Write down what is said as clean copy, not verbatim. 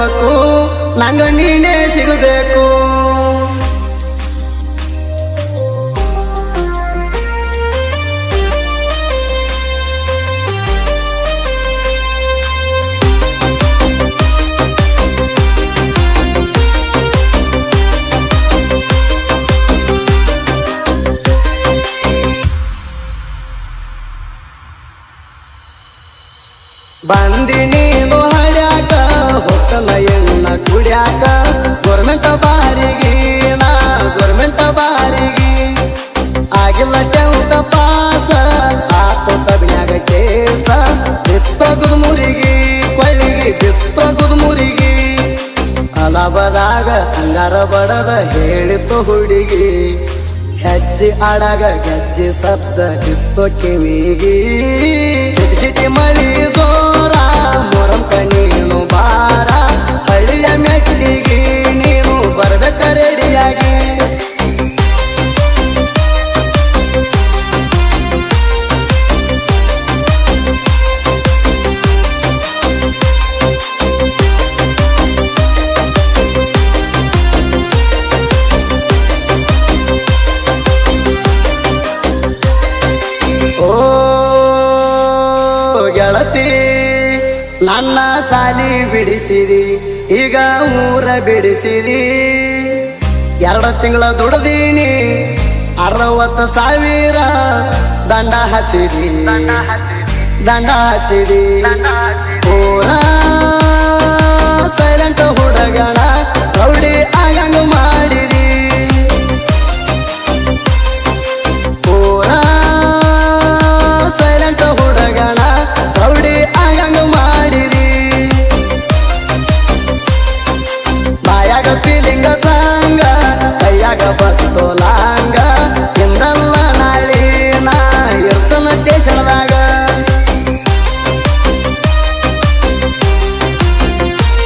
ಇರಬೇಕು ನಂಗ ನೀನೇ ಸಿಗಬೇಕು ಬಂದಿನಿ ಹಳ್ಯಾಕ ಹೊಕ್ಕಲ ಎಣ್ಣ ಕುಡ್ಯಾಕ ಗೋರ್ಮೆಂಟ್ ಬಾರಿಗೆ ನಾ ಗೋರ್ಮೆಂಟ್ ಬಾರಿಗೆ ಆಗಿಲ್ಲ 10th ಪಾಸ ಆತೋ ಕಬ್ನ್ಯಾಗ ಕೇಸ ಬಿತ್ತೋಗುದ ಮುರಿಗಿ ಕೊಳ್ಳಿಗೆ ಬಿತ್ತೋಗುದ ಮುರಿಗಿ ಅಲಬದಾಗ ಅಂಗಾರ ಬಡದ ಹೇಳಿತ್ತು ಹುಡುಗಿ ಹೆಜ್ಜೆ ಆಡಾಗ ಗೆಜ್ಜೆ ಸದ್ದ ಬಿತ್ತೋ ಕಿವಿಗಿ ಚಿಟಿ ಚಿಟಿ ಮಳಿ ಜೋರ ಮೊರಂ ನೀನು ಬಾರ ಹಳ್ಳಿಯ ಮೆಟ್ಟಿಗೆ ನೀನು ಬರ್ಬೇಕ ರೆಡಿಯಾಗಿ ಗೆಳತಿ ನನ್ನ ಸಾಲಿ ಬಿಡಿಸಿದಿ ಈಗ ಊರ ಬಿಡಿಸಿದಿ 2 ತಿಂಗಳ ದುಡ್ದೀನಿ 60,000 ದಂಡ ಹಚ್ಚಿದಿ ದಂಡ ಹಚ್ಚಿದಿ ಪೂರ ಸೈಲೆಂಟ್ ಹುಡುಗಣ ರೌಡಿ ಆಗಂಗ ಮಾಡಿದಿ ಪೂರ ಸೈಲೆಂಟ್ ಹುಡುಗಣ ರೌಡಿ ಆಗಂಗ ಮಾಡಿದಿ ಬಾಯಾಗ ಫೀಲಿಂಗ ಸಾಂಗ ಕೈಯಾಗ ಬತ್ತೋಲಾಂಗ ಹಿಂದಲ್ಲ ನಾಳಿ ನಾ ಇರ್ತನ ದೇಶದಾಗ